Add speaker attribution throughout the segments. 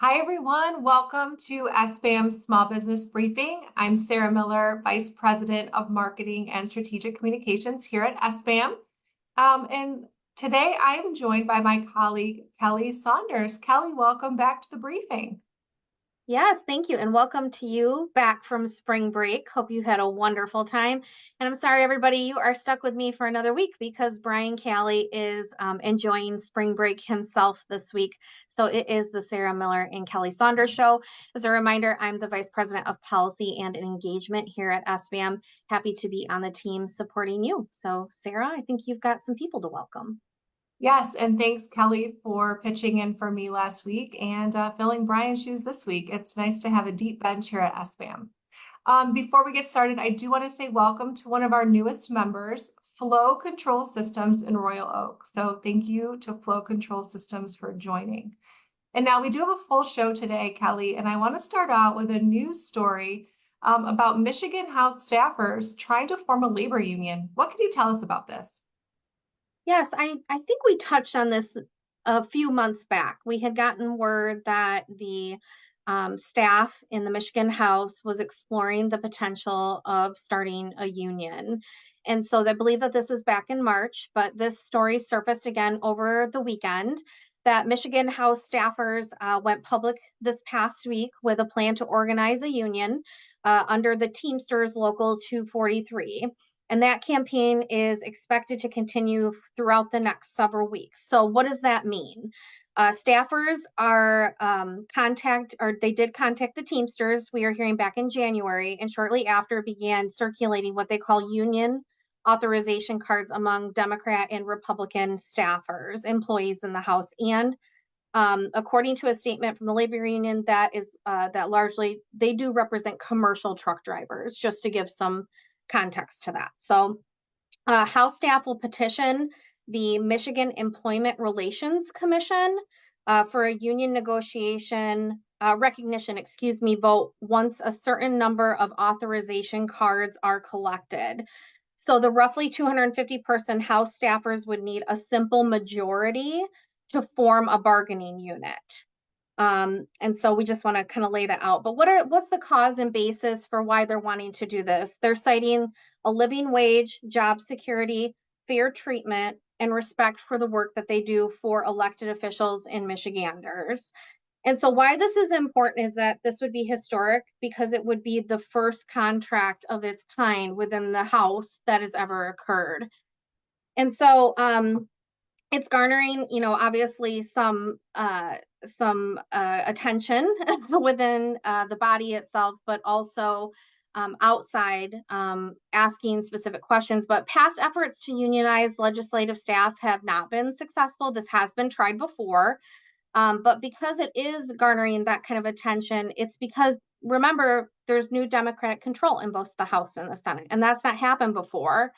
Speaker 1: Hi, everyone. Welcome to SBAM's Small Business Briefing. I'm Sarah Miller, Vice President of Marketing and Strategic Communications here at SBAM. And today I'm joined by my colleague, Kelly Saunders. Kelly, welcome back to the briefing.
Speaker 2: Yes, thank you. And welcome to you back from spring break. Hope you had a wonderful time. And I'm sorry, everybody, you are stuck with me for another week because Brian Callie is enjoying spring break himself this week. So it is the Sarah Miller and Kelly Saunders show. As a reminder, I'm the Vice President of Policy and Engagement here at SBM. Happy to be on the team supporting you. So, Sarah, I think you've got some people to welcome.
Speaker 1: Yes, and thanks, Kelly, for pitching in for me last week and filling Brian's shoes this week. It's nice to have a deep bench here at SBAM. Before we get started, I do want to say welcome to one of our newest members, Flow Control Systems in Royal Oak. So thank you to Flow Control Systems for joining. And now we do have a full show today, Kelly, and I want to start out with a news story about Michigan House staffers trying to form a labor union. What can you tell us about this?
Speaker 2: Yes, I think we touched on this a few months back. We had gotten word that the staff in the Michigan House was exploring the potential of starting a union. And so I believe that this was back in March, but this story surfaced again over the weekend that Michigan House staffers went public this past week with a plan to organize a union under the Teamsters Local 243. And that campaign is expected to continue throughout the next several weeks. So, what does that mean? Staffers are they did contact the Teamsters. We are hearing back in January, and shortly after began circulating what they call union authorization cards among Democrat and Republican staffers, employees in the House, and according to a statement from the labor union, that largely they do represent commercial truck drivers, just to give some context to that. So, House staff will petition the Michigan Employment Relations Commission for a union negotiation recognition, vote once a certain number of authorization cards are collected. So the roughly 250-person House staffers would need a simple majority to form a bargaining unit. And so we just want to kind of lay that out. But what's the cause and basis for why they're wanting to do this? They're citing a living wage, job security, fair treatment, and respect for the work that they do for elected officials and Michiganders. And so why this is important is that this would be historic because it would be the first contract of its kind within the House that has ever occurred. And so it's garnering, obviously some attention within the body itself, but also outside asking specific questions. But past efforts to unionize legislative staff have not been successful. This has been tried before. But because it is garnering that kind of attention, it's because, remember, there's new Democratic control in both the House and the Senate, and that's not happened before.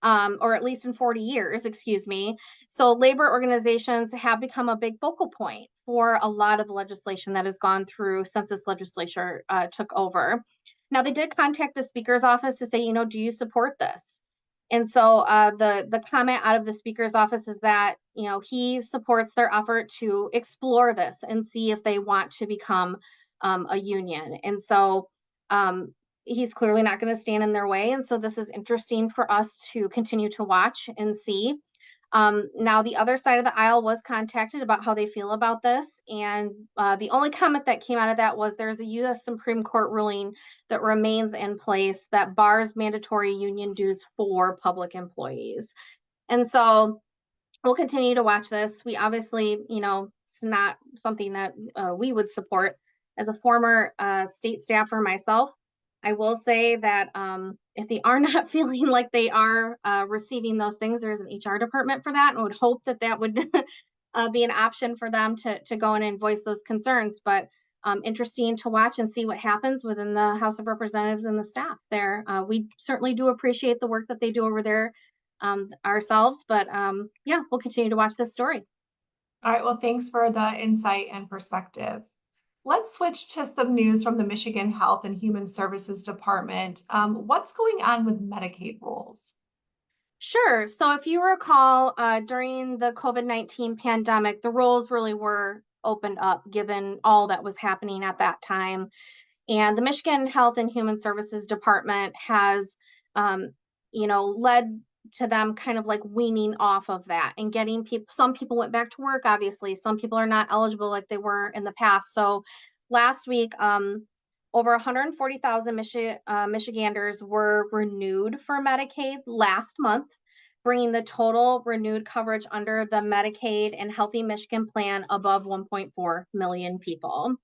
Speaker 2: Or at least in 40 years, excuse me. So labor organizations have become a big focal point for a lot of the legislation that has gone through since this legislature took over. Now, they did contact the Speaker's office to say, do you support this? And so the comment out of the Speaker's office is that, he supports their effort to explore this and see if they want to become a union. And so he's clearly not going to stand in their way. And so this is interesting for us to continue to watch and see. Now, the other side of the aisle was contacted about how they feel about this. And the only comment that came out of that was there's a U.S. Supreme Court ruling that remains in place that bars mandatory union dues for public employees. And so we'll continue to watch this. We obviously, it's not something that we would support. As a former state staffer myself, I will say that if they are not feeling like they are receiving those things, there's an HR department for that, and I would hope that that would be an option for them to go in and voice those concerns. But interesting to watch and see what happens within the House of Representatives and the staff there. We certainly do appreciate the work that they do over there ourselves, but yeah, we'll continue to watch this story.
Speaker 1: All right, well, thanks for the insight and perspective. Let's switch to some news from the Michigan Health and Human Services Department. What's going on with Medicaid rules?
Speaker 2: Sure. So if you recall, during the COVID-19 pandemic, the rules really were opened up, given all that was happening at that time. And the Michigan Health and Human Services Department has, um, led to them kind of like weaning off of that and getting people. Some people went back to work, obviously. Some people are not eligible like they were in the past. So last week, over 140,000 Michiganders were renewed for Medicaid last month, bringing the total renewed coverage under the Medicaid and Healthy Michigan plan above 1.4 million people.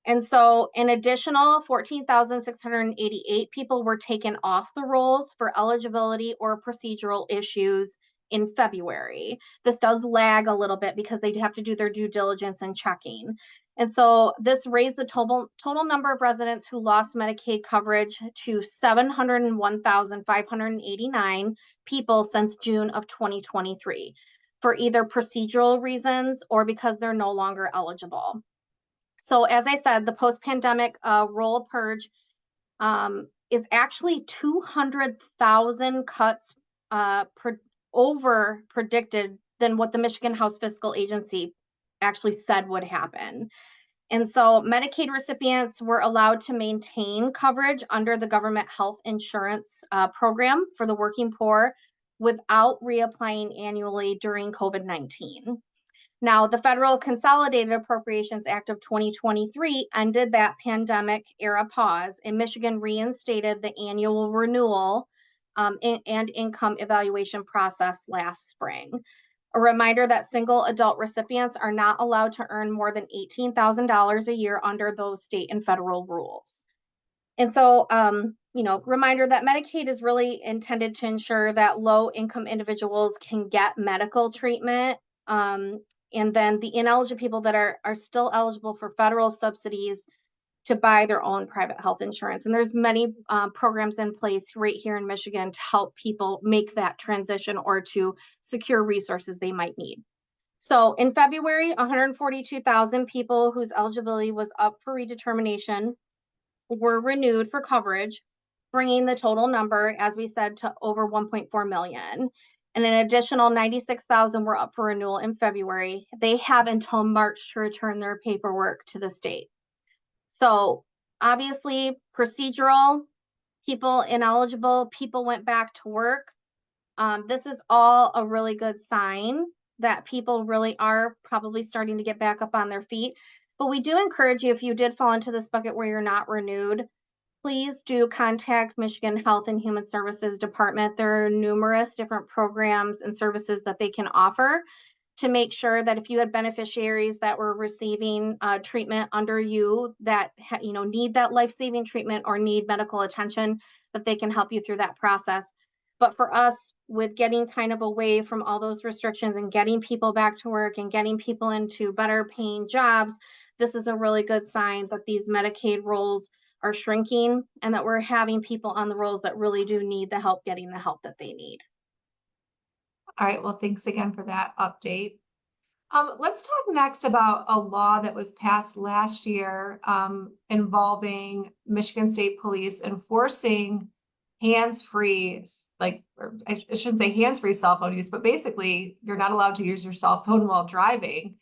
Speaker 2: And so an additional 14,688 people were taken off the rolls for eligibility or procedural issues in February. This does lag a little bit because they have to do their due diligence and checking. And so this raised the total number of residents who lost Medicaid coverage to 701,589 people since June of 2023 for either procedural reasons or because they're no longer eligible. So as I said, the post-pandemic roll purge is actually 200,000 cuts over predicted than what the Michigan House Fiscal Agency actually said would happen. And so Medicaid recipients were allowed to maintain coverage under the government health insurance program for the working poor without reapplying annually during COVID-19. Now, the Federal Consolidated Appropriations Act of 2023 ended that pandemic era pause, and Michigan reinstated the annual renewal and income evaluation process last spring. A reminder that single adult recipients are not allowed to earn more than $18,000 a year under those state and federal rules. And so, reminder that Medicaid is really intended to ensure that low income individuals can get medical treatment. And then the ineligible people that are still eligible for federal subsidies to buy their own private health insurance. And there's many programs in place right here in Michigan to help people make that transition or to secure resources they might need. So in February, 142,000 people whose eligibility was up for redetermination were renewed for coverage, bringing the total number, as we said, to over 1.4 million. And an additional 96,000 were up for renewal in February. They have until March to return their paperwork to the state. So obviously, procedural, people ineligible, people went back to work. This is all a really good sign that people really are probably starting to get back up on their feet. But we do encourage you, if you did fall into this bucket where you're not renewed, please do contact Michigan Health and Human Services Department. There are numerous different programs and services that they can offer to make sure that if you had beneficiaries that were receiving treatment under you that need that life-saving treatment or need medical attention, that they can help you through that process. But for us, with getting kind of away from all those restrictions and getting people back to work and getting people into better paying jobs, this is a really good sign that these Medicaid rolls are shrinking and that we're having people on the rolls that really do need the help getting the help that they need.
Speaker 1: All right, well, thanks again for that update. Let's talk next about a law that was passed last year involving Michigan State Police enforcing hands-free, or I shouldn't say hands-free cell phone use, but basically you're not allowed to use your cell phone while driving.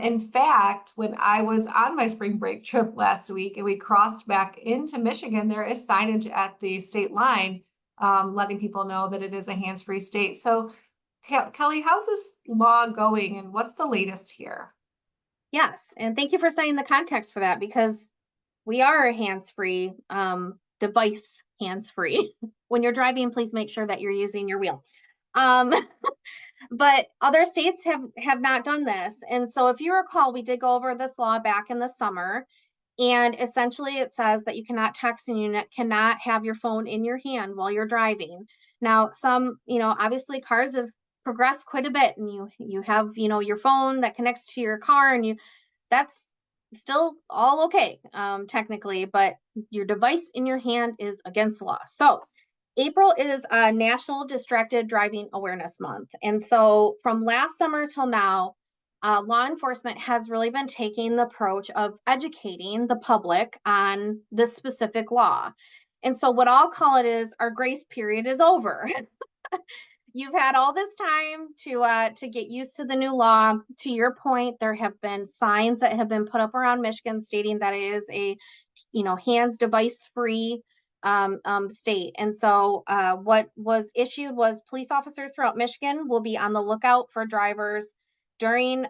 Speaker 1: In fact, when I was on my spring break trip last week and we crossed back into Michigan, there is signage at the state line letting people know that it is a hands-free state. So Kelly, how's this law going and what's the latest here?
Speaker 2: Yes, and thank you for setting the context for that, because we are a hands-free device, hands-free. When you're driving, please make sure that you're using your wheel. But other states have not done this. And so if you recall, we did go over this law back in the summer. And essentially it says that you cannot text and you cannot have your phone in your hand while you're driving. Now, obviously cars have progressed quite a bit, and you have, your phone that connects to your car, and that's still all okay, technically, but your device in your hand is against the law. So April is National Distracted Driving Awareness Month. And so from last summer till now, law enforcement has really been taking the approach of educating the public on this specific law. And so what I'll call it is our grace period is over. You've had all this time to get used to the new law. To your point, there have been signs that have been put up around Michigan stating that it is a, hands device free state. And so what was issued was police officers throughout Michigan will be on the lookout for drivers during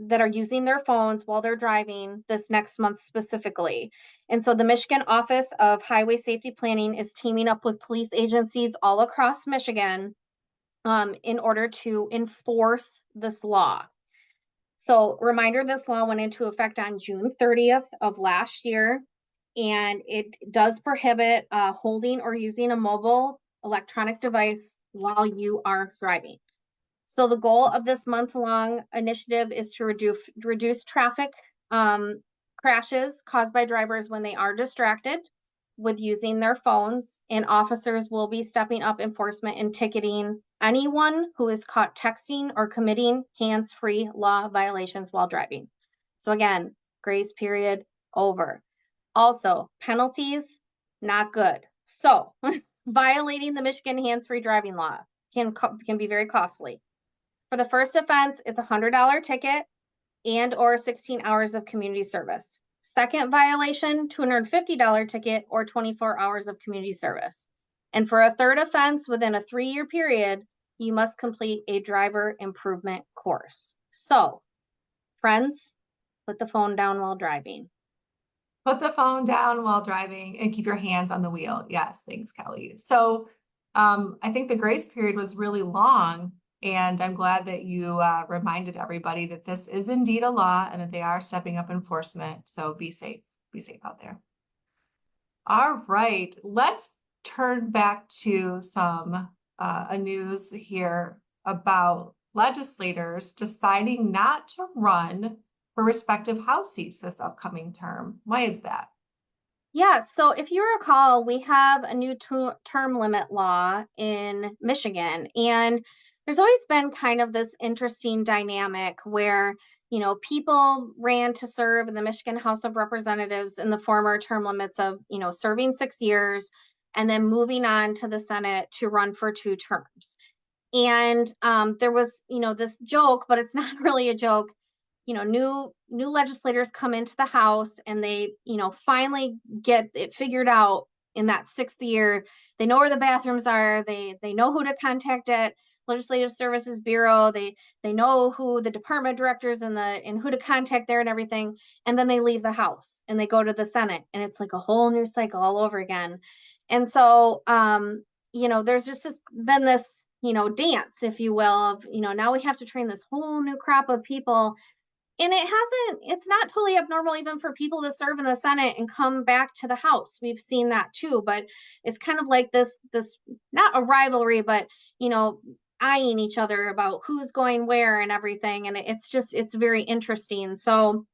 Speaker 2: that are using their phones while they're driving this next month specifically. And so the Michigan Office of Highway Safety Planning is teaming up with police agencies all across Michigan in order to enforce this law. So, reminder, this law went into effect on June 30th of last year, and it does prohibit holding or using a mobile electronic device while you are driving. So the goal of this month-long initiative is to reduce traffic crashes caused by drivers when they are distracted with using their phones, and officers will be stepping up enforcement and ticketing anyone who is caught texting or committing hands-free law violations while driving. So again, grace period over. Also, penalties, not good. So violating the Michigan hands-free driving law can be very costly. For the first offense, it's a $100 ticket and or 16 hours of community service. Second violation, $250 ticket or 24 hours of community service. And for a third offense within a 3-year period, you must complete a driver improvement course. So, friends, put the phone down while driving.
Speaker 1: Put the phone down while driving and keep your hands on the wheel. Yes, thanks, Kelly. So I think the grace period was really long, and I'm glad that you reminded everybody that this is indeed a law and that they are stepping up enforcement. So be safe out there. All right, let's turn back to some news here about legislators deciding not to run for respective House seats this upcoming term. Why is that?
Speaker 2: Yeah, so if you recall, we have a new term limit law in Michigan, and there's always been kind of this interesting dynamic where, people ran to serve in the Michigan House of Representatives in the former term limits of, serving 6 years and then moving on to the Senate to run for 2 terms. And there was, this joke, but it's not really a joke. New legislators come into the House and they, finally get it figured out in that 6th year. They know where the bathrooms are. They know who to contact at Legislative Services Bureau. They know who the department directors and who to contact there and everything. And then they leave the House and they go to the Senate, and it's like a whole new cycle all over again. And so there's just been this, dance, if you will, of, now we have to train this whole new crop of people. And it's not totally abnormal even for people to serve in the Senate and come back to the House. We've seen that too, but it's kind of like this, not a rivalry, but, eyeing each other about who's going where and everything. And it's very interesting. So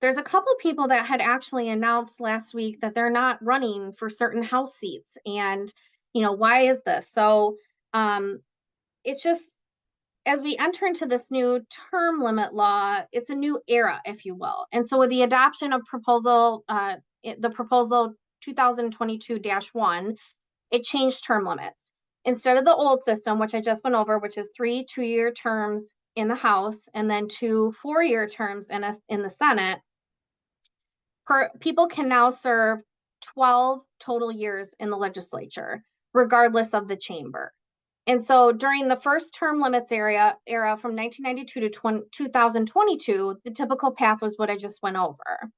Speaker 2: there's a couple people that had actually announced last week that they're not running for certain House seats. And, why is this? So it's just, as we enter into this new term limit law, it's a new era, if you will. And so with the adoption of the proposal 2022-1, it changed term limits. Instead of the old system, which I just went over, which is 3 2-year terms in the House and then 2 4-year terms in the Senate, people can now serve 12 total years in the legislature, regardless of the chamber. And so during the first term limits era from 1992 to 2022, the typical path was what I just went over.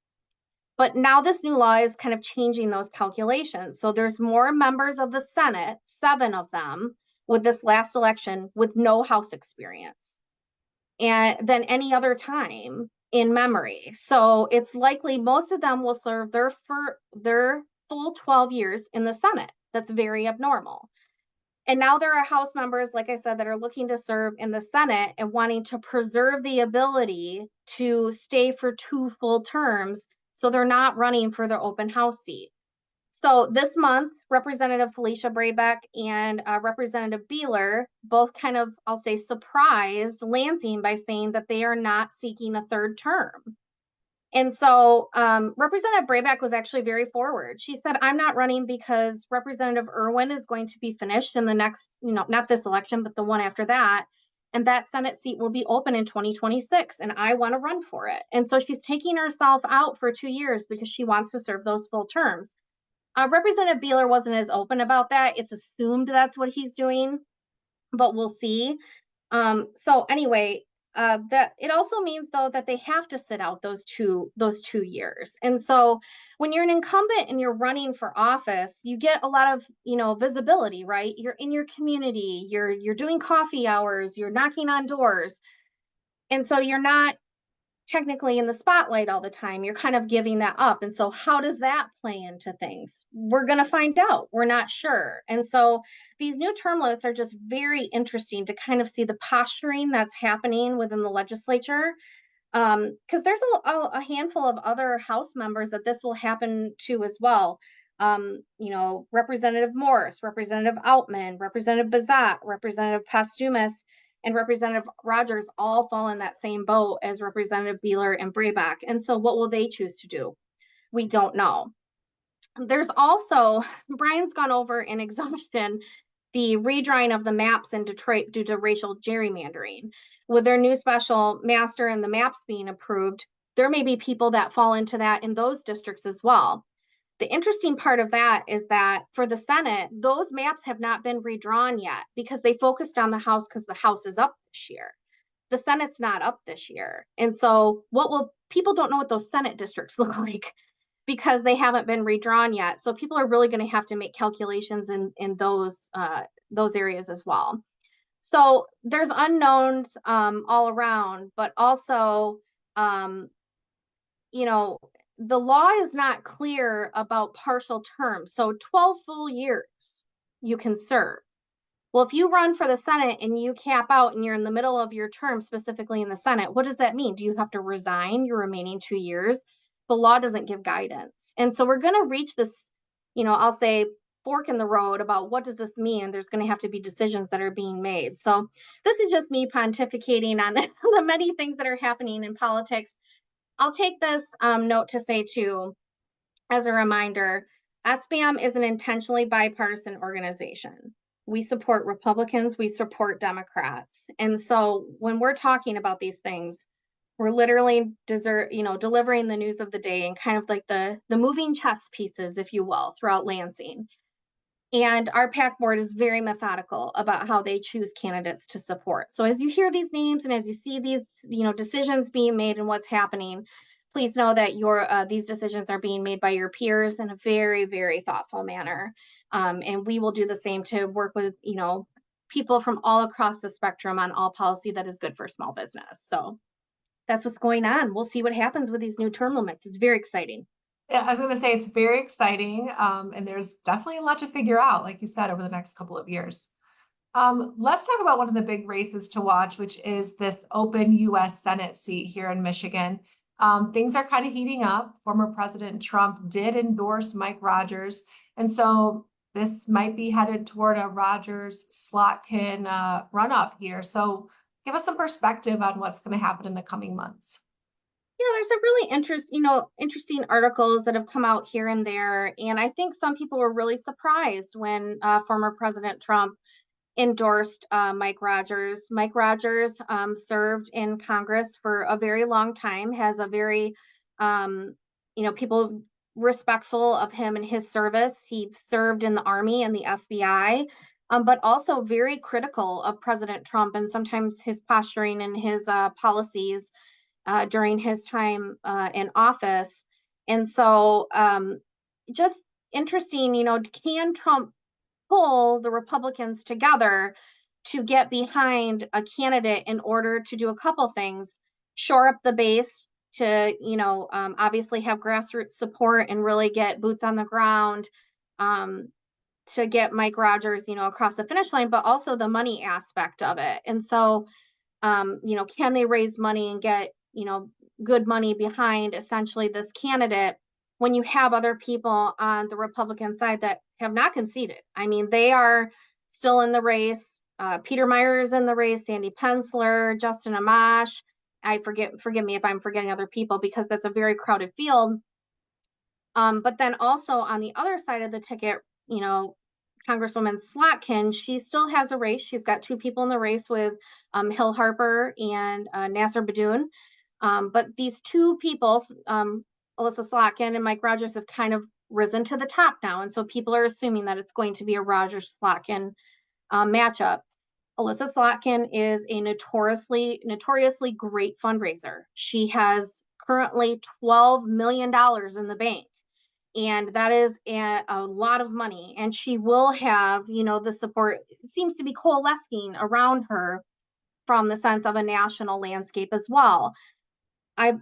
Speaker 2: But now this new law is kind of changing those calculations. So there's more members of the Senate, 7 of them, with this last election with no House experience than any other time in memory. So it's likely most of them will serve their full 12 years in the Senate. That's very abnormal. And now there are House members, like I said, that are looking to serve in the Senate and wanting to preserve the ability to stay for 2 full terms, so they're not running for their open House seat. So this month, Representative Felicia Brabeck and Representative Beeler both kind of, I'll say, surprised Lansing by saying that they are not seeking a 3rd term. And so Representative Brayback was actually very forward. She said, I'm not running because Representative Irwin is going to be finished in the next, not this election, but the one after that. And that Senate seat will be open in 2026. And I want to run for it. And so she's taking herself out for 2 years because she wants to serve those full terms. Representative Beeler wasn't as open about that. It's assumed that's what he's doing, but we'll see. So anyway, that it also means though that they have to sit out those 2 years. And so when you're an incumbent and you're running for office, you get a lot of visibility, right? You're in your community, you're doing coffee hours, you're knocking on doors, and so you're not technically in the spotlight all the time. You're kind of giving that up. And so, how does that play into things? We're going to find out. We're not sure. And so, these new term limits are just very interesting to kind of see the posturing that's happening within the legislature. Because there's a handful of other House members that this will happen to as well. Representative Morse, Representative Outman, Representative Bazat, Representative Pastumas, and Representative Rogers all fall in that same boat as Representative Beeler and Brayback. And so what will they choose to do? We don't know. There's also, Brian's gone over in exhaustion the redrawing of the maps in Detroit due to racial gerrymandering. With their new special master and the maps being approved, there may be people that fall into that in those districts as well. The interesting part of that is that for the Senate, those maps have not been redrawn yet because they focused on the House because the House is up this year. The Senate's not up this year. And so people don't know what those Senate districts look like because they haven't been redrawn yet. So people are really going to have to make calculations in those areas as well. So there's unknowns all around, but also, the law is not clear about partial terms. So 12 full years you can serve. Well, if you run for the Senate and you cap out and you're in the middle of your term, specifically in the Senate, what does that mean? Do you have to resign your remaining 2 years? The law doesn't give guidance. And so we're going to reach this, I'll say fork in the road about what does this mean? There's going to have to be decisions that are being made. So this is just me pontificating on the many things that are happening in politics. I'll take this note to say too, as a reminder, SBAM is an intentionally bipartisan organization. We support Republicans, we support Democrats. And so when we're talking about these things, we're literally delivering the news of the day and kind of like the moving chess pieces, if you will, throughout Lansing. And our PAC board is very methodical about how they choose candidates to support. So as you hear these names and as you see these, decisions being made and what's happening, please know that these decisions are being made by your peers in a very, very thoughtful manner. And we will do the same to work with, people from all across the spectrum on all policy that is good for small business. So that's what's going on. We'll see what happens with these new term limits. It's very exciting.
Speaker 1: Yeah, I was going to say it's very exciting, and there's definitely a lot to figure out, like you said, over the next couple of years. Let's talk about one of the big races to watch, which is this open U.S. Senate seat here in Michigan. Things are kind of heating up. Former President Trump did endorse Mike Rogers, and so this might be headed toward a Rogers-Slotkin runoff here. So give us some perspective on what's going to happen in the coming months.
Speaker 2: Yeah, there's a really interesting articles that have come out here and there. And I think some people were really surprised when former President Trump endorsed Mike Rogers. Mike Rogers served in Congress for a very long time, has a very, people respectful of him and his service. He served in the Army and the FBI, but also very critical of President Trump and sometimes his posturing and his policies during his time in office. And so just interesting, can Trump pull the Republicans together to get behind a candidate in order to do a couple things, shore up the base to, obviously have grassroots support and really get boots on the ground to get Mike Rogers, across the finish line, but also the money aspect of it. And so, can they raise money and get, good money behind essentially this candidate when you have other people on the Republican side that have not conceded? I mean, they are still in the race. Peter Meyer is in the race, Sandy Pensler, Justin Amash, forgive me if I'm forgetting other people because that's a very crowded field. But then also on the other side of the ticket, you know, Congresswoman Slotkin, she still has a race. She's got two people in the race with Hill Harper and Nasser Badoun. But these two people, Alyssa Slotkin and Mike Rogers, have kind of risen to the top now. And so people are assuming that it's going to be a Rogers Slotkin matchup. Alyssa Slotkin is a notoriously great fundraiser. She has currently $12 million in the bank. And that is a lot of money. And she will have, you know, the support seems to be coalescing around her from the sense of a national landscape as well.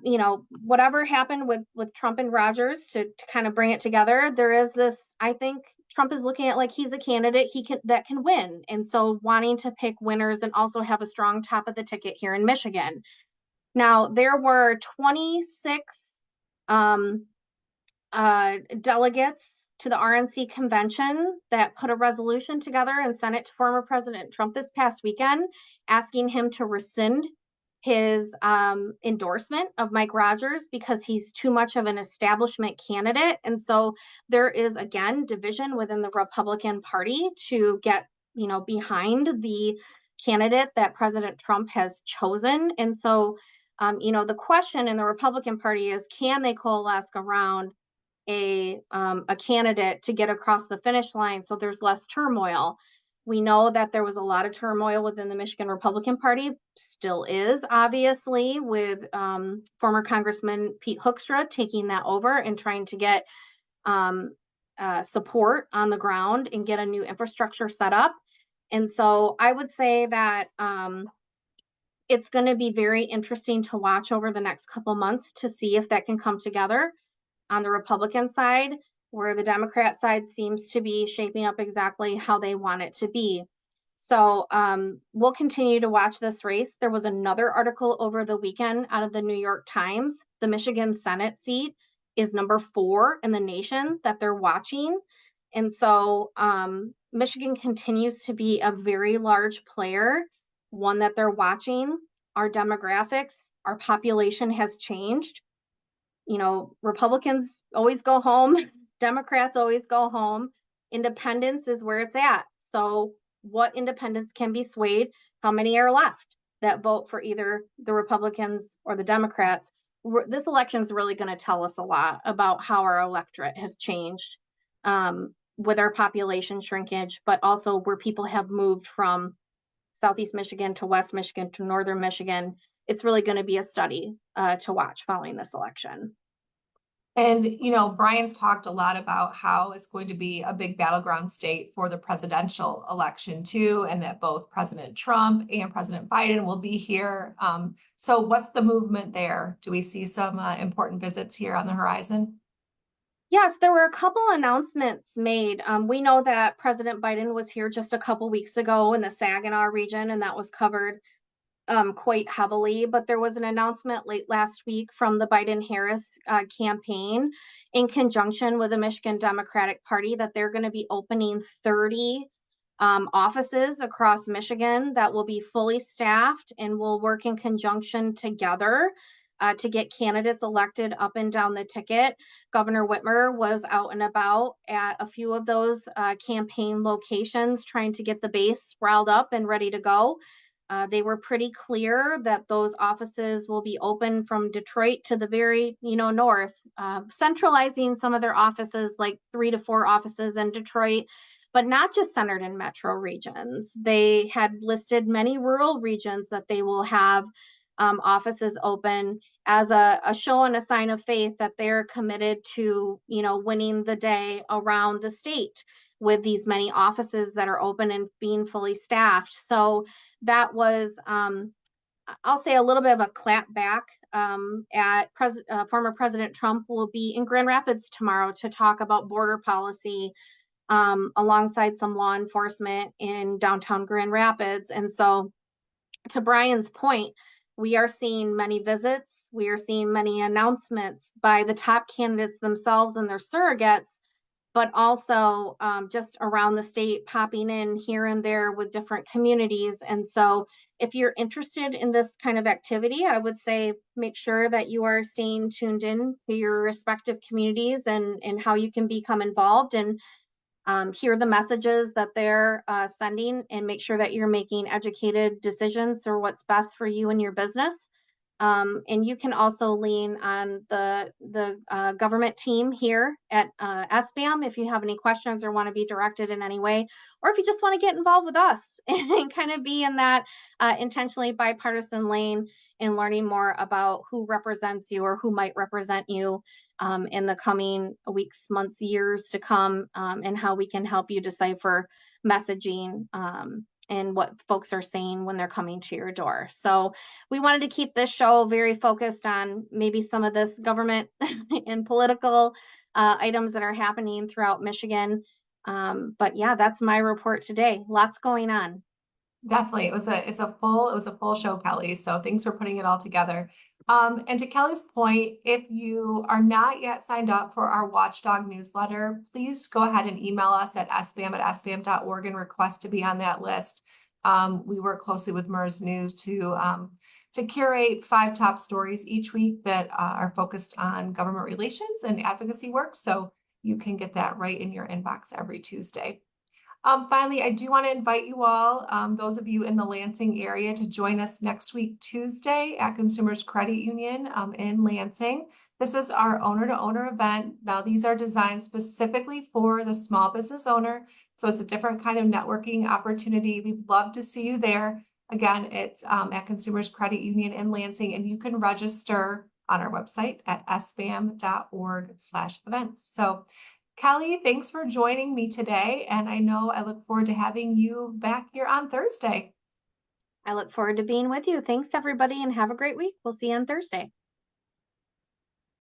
Speaker 2: You know, whatever happened with Trump and Rogers to kind of bring it together, there is this, I think Trump is looking at like he's a candidate that can win. And so wanting to pick winners and also have a strong top of the ticket here in Michigan. Now, there were 26 delegates to the RNC convention that put a resolution together and sent it to former President Trump this past weekend, asking him to rescind his endorsement of Mike Rogers because he's too much of an establishment candidate. And so there is, again, division within the Republican Party to get, you know, behind the candidate that President Trump has chosen. And so, you know, the question in the Republican Party is, can they coalesce around a candidate to get across the finish line so there's less turmoil? We know that there was a lot of turmoil within the Michigan Republican Party, still is, obviously, with former Congressman Pete Hoekstra taking that over and trying to get support on the ground and get a new infrastructure set up. And so I would say that it's going to be very interesting to watch over the next couple months to see if that can come together on the Republican side, where the Democrat side seems to be shaping up exactly how they want it to be. So we'll continue to watch this race. There was another article over the weekend out of the New York Times. The Michigan Senate seat is number 4 in the nation that they're watching. And so Michigan continues to be a very large player, one that they're watching. Our demographics, our population has changed. You know, Republicans always go home, Democrats always go home. Independence is where it's at. So what independents can be swayed? How many are left that vote for either the Republicans or the Democrats? This election is really going to tell us a lot about how our electorate has changed with our population shrinkage, but also where people have moved from Southeast Michigan to West Michigan to Northern Michigan. It's really going to be a study to watch following this election.
Speaker 1: And, you know, Brian's talked a lot about how it's going to be a big battleground state for the presidential election too, and that both President Trump and President Biden will be here. So what's the movement there? Do we see some important visits here on the horizon?
Speaker 2: Yes, there were a couple announcements made. We know that President Biden was here just a couple weeks ago in the Saginaw region, and that was covered quite heavily. But there was an announcement late last week from the Biden-Harris campaign in conjunction with the Michigan Democratic Party that they're going to be opening 30 offices across Michigan that will be fully staffed and will work in conjunction together to get candidates elected up and down the ticket. Governor Whitmer was out and about at a few of those campaign locations trying to get the base riled up and ready to go. They were pretty clear that those offices will be open from Detroit to the very, north, centralizing some of their offices, like 3 to 4 offices in Detroit, but not just centered in metro regions. They had listed many rural regions that they will have offices open as a show and a sign of faith that they're committed to, winning the day around the state with these many offices that are open and being fully staffed. So that was, I'll say, a little bit of a clap back at former President Trump will be in Grand Rapids tomorrow to talk about border policy alongside some law enforcement in downtown Grand Rapids. And so to Brian's point, we are seeing many visits. We are seeing many announcements by the top candidates themselves and their surrogates, but also just around the state popping in here and there with different communities. And so if you're interested in this kind of activity, I would say make sure that you are staying tuned in to your respective communities and how you can become involved and hear the messages that they're sending and make sure that you're making educated decisions for what's best for you and your business. And you can also lean on the government team here at SBAM if you have any questions or want to be directed in any way, or if you just want to get involved with us and kind of be in that intentionally bipartisan lane and learning more about who represents you or who might represent you in the coming weeks, months, years to come, and how we can help you decipher messaging and what folks are saying when they're coming to your door. So we wanted to keep this show very focused on maybe some of this government and political items that are happening throughout Michigan. But yeah, that's my report today. Lots going on.
Speaker 1: Definitely. It was a full show, Kelly. So thanks for putting it all together. And to Kelly's point, if you are not yet signed up for our Watchdog newsletter, please go ahead and email us at sbam@sbam.org and request to be on that list. We work closely with MERS News to curate 5 top stories each week that are focused on government relations and advocacy work. So you can get that right in your inbox every Tuesday. Finally, I do want to invite you all, those of you in the Lansing area, to join us next week, Tuesday, at Consumers Credit Union in Lansing. This is our owner-to-owner event. Now, these are designed specifically for the small business owner, so it's a different kind of networking opportunity. We'd love to see you there. Again, it's at Consumers Credit Union in Lansing, and you can register on our website at sbam.org/events. So Kelly, thanks for joining me today. And I know I look forward to having you back here on Thursday.
Speaker 2: I look forward to being with you. Thanks, everybody, and have a great week. We'll see you on Thursday.